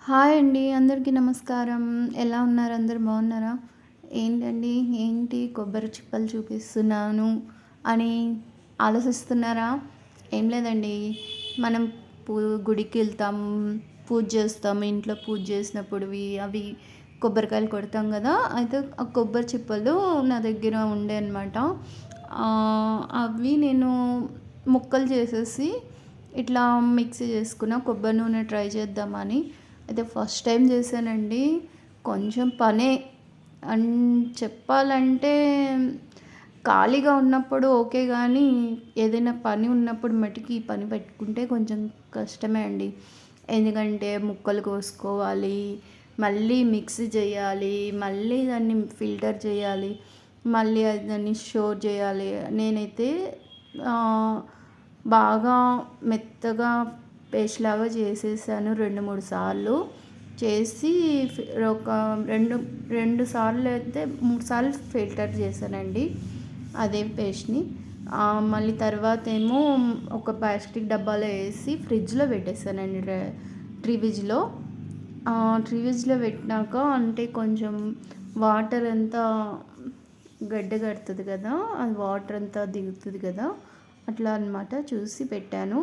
Hi అండి. అందరికీ నమస్కారం. ఎలా ఉన్నారు? అందరూ బాగున్నారా? ఏంటండి, ఏంటి కొబ్బరి చిప్పలు చూపిస్తున్నాను అని ఆలోచిస్తున్నారా? ఏం లేదండి. మనం పూ గుడికెళ్తాం, పూజ చేస్తాం. ఇంట్లో పూజ చేసినప్పుడువి అవి కొబ్బరికాయలు కొడతాం కదా! అయితే ఆ కొబ్బరి చిప్పలు నా దగ్గర ఉండే అనమాట. అవి నేను ముక్కలు చేసేసి ఇట్లా మిక్సీ చేసుకున్న. కొబ్బరి నూనె ట్రై చేద్దామని అయితే ఫస్ట్ టైం చేశానండి. కొంచెం పనే అన్ చెప్పాలంటే ఖాళీగా ఉన్నప్పుడు ఓకే గానీ, ఏదైనా పని ఉన్నప్పుడు మటికి ఈ పని పెట్టుకుంటే కొంచెం కష్టమే అండి. ఎందుకంటే ముక్కలు కోసుకోవాలి, మళ్ళీ మిక్సీ చేయాలి, మళ్ళీ దాన్ని ఫిల్టర్ చేయాలి, మళ్ళీ దాన్ని స్టోర్ చేయాలి. నేనైతే బాగా మెత్తగా పేస్ట్ లాగా చేసేసాను 2, 3 సార్లు. చేసి ఒక 2 సార్లు అయితే 3 సార్లు ఫిల్టర్ చేశానండి అదే పేస్ట్‌ని. మళ్ళీ తర్వాత ఏమో ఒక ప్లాస్టిక్ డబ్బాలో వేసి ఫ్రిడ్జ్‌లో పెట్టేసానండి. ఫ్రిడ్జ్‌లో ఫ్రిడ్జ్‌లో పెట్టినాక అంటే కొంచెం వాటర్ అంతా గడ్డ కడుతుంది కదా! అది వాటర్ అంతా దిగుతుంది కదా! అట్లా అనమాట చూసి పెట్టాను.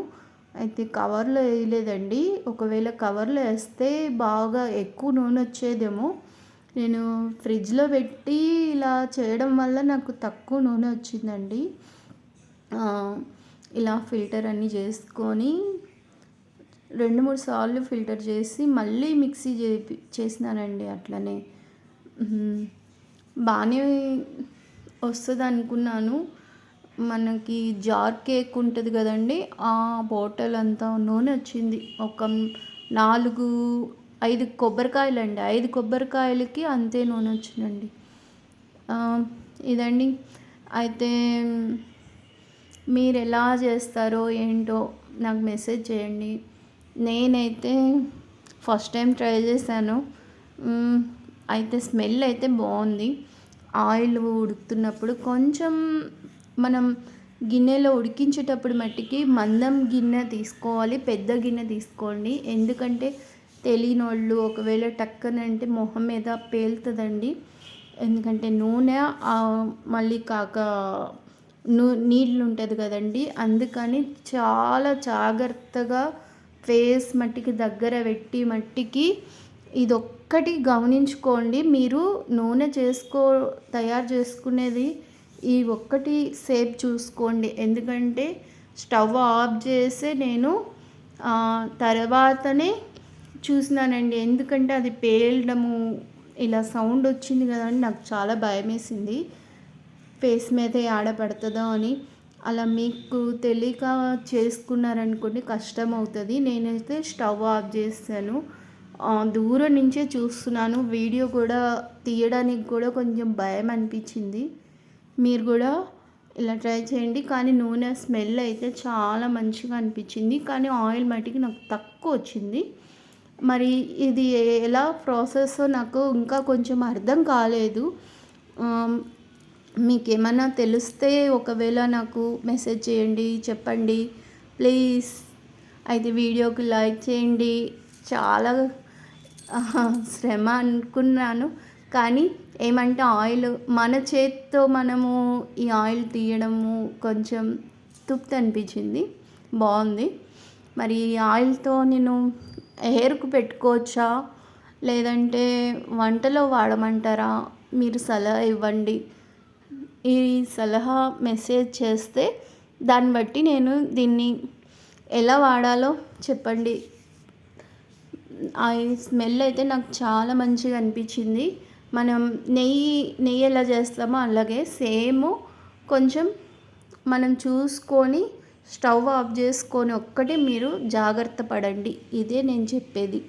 అయితే కవర్లో వేయలేదండి. ఒకవేళ కవర్లో వేస్తే బాగా ఎక్కువ నూనె వచ్చేదేమో. నేను ఫ్రిడ్జ్‌లో పెట్టి ఇలా చేయడం వల్ల నాకు తక్కువ నూనె వచ్చిందండి. ఇలా ఫిల్టర్ అన్నీ చేసుకొని 2, 3 సార్లు ఫిల్టర్ చేసి మళ్ళీ మిక్సీ చేసినానండి అట్లనే. బాగానే వస్తదనుకున్నాను. మనకి జార్ కేక్ ఉంటుంది కదండీ! ఆ బాటిల్ అంతా నూనె వచ్చింది. ఒక 4, 5 కొబ్బరికాయలండి. 5 కొబ్బరికాయలకి అంతే నూనె వచ్చిందండి. ఇదండి. అయితే మీరు ఎలా చేస్తారో ఏంటో నాకు మెసేజ్ చేయండి. నేనైతే ఫస్ట్ టైం ట్రై చేశాను. అయితే స్మెల్ అయితే బాగుంది. ఆయిల్ ఉడుకుతున్నప్పుడు కొంచెం మనం గిన్నెలో ఉడికించేటప్పుడు మట్టికి మందం గిన్నె తీసుకోవాలి, పెద్ద గిన్నె తీసుకోండి. ఎందుకంటే తెలియనోళ్ళు ఒకవేళ టక్కనంటే మొహం మీద పేలుతుందండి. ఎందుకంటే నూనె మళ్ళీ కాక నీళ్ళు ఉంటుంది కదండి. అందుకని చాలా జాగ్రత్తగా ఫేస్ మట్టికి దగ్గర పెట్టి మట్టికి ఇదొక్కటి గమనించుకోండి. మీరు నూనె తయారు చేసుకునేది ఈ ఒక్కటి సేపు చూసుకోండి. ఎందుకంటే స్టవ్ ఆఫ్ చేసి నేను తర్వాతనే చూసినానండి. ఎందుకంటే అది పేలడము ఇలా సౌండ్ వచ్చింది కదండి, నాకు చాలా భయమేసింది. ఫేస్ మీద యాడ పడుతుందో అని. అలా మీకు తెలియక చేసుకున్నారనుకోండి కష్టం అవుతుంది. నేనైతే స్టవ్ ఆఫ్ చేశాను. దూరం నుంచే చూస్తున్నాను. వీడియో కూడా తీయడానికి కూడా కొంచెం భయం అనిపించింది. మీరు కూడా ఇలా ట్రై చేయండి. కానీ నూనె స్మెల్ అయితే చాలా మంచిగా అనిపించింది. కానీ ఆయిల్ మట్టికి నాకు తక్కువ వచ్చింది. మరి ఇది ఎలా ప్రాసెస్సో నాకు ఇంకా కొంచెం అర్థం కాలేదు. మీకేమన్నా తెలిస్తే ఒకవేళ నాకు మెసేజ్ చేయండి, చెప్పండి ప్లీజ్. అయితే వీడియోకి లైక్ చేయండి. చాలా శ్రమ అనుకున్నాను. కానీ ఏమంటే ఆయిల్ మన చేత్తో మనము ఈ ఆయిల్ తీయడము కొంచెం తృప్తి అనిపించింది. బాగుంది. మరి ఈ ఆయిల్తో నేను హెయిర్‌కు పెట్టుకోవచ్చా? లేదంటే వంటలో వాడమంటారా? మీరు సలహా ఇవ్వండి. ఈ సలహా మెసేజ్ చేస్తే దాన్ని బట్టి నేను దీన్ని ఎలా వాడాలో చెప్పండి. ఆ స్మెల్ అయితే నాకు చాలా మంచిగా అనిపించింది. మనం నెయ్యి ఎలా చేస్తామో అలాగే సేమ్ కొంచెం మనం చూసుకొని స్టవ్ ఆఫ్ చేసుకొని ఒక్కటే మీరు జాగ్రత్త పడండి. ఇదే నేను చెప్పేది.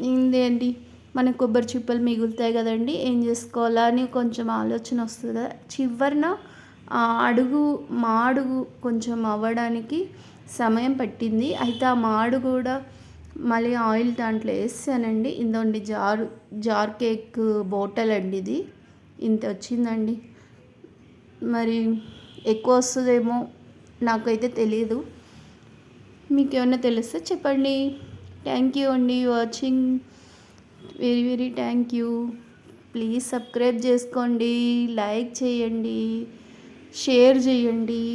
ఇదేంటి మన కొబ్బరి చిప్పలు మిగులుతాయి కదండి, ఏం చేసుకోవాలా అని కొంచెం ఆలోచన వస్తుంది కదా. చివరిన మాడుగు కొంచెం అవ్వడానికి సమయం పట్టింది. అయితే ఆ మాడు కూడా మళ్ళీ ఆయిల్ దాంట్లో వేసానండి. ఇదండి జార్ కేక్ బాటిల్ అండి ఇది. ఇంత వచ్చిందండి. మరి ఎక్కువ వస్తుందేమో నాకైతే తెలియదు. మీకు ఏమైనా తెలిస్తే చెప్పండి. థ్యాంక్ యూ అండి watching. Very very thank you. Please subscribe చేసుకోండి, లైక్ చేయండి, షేర్ చేయండి.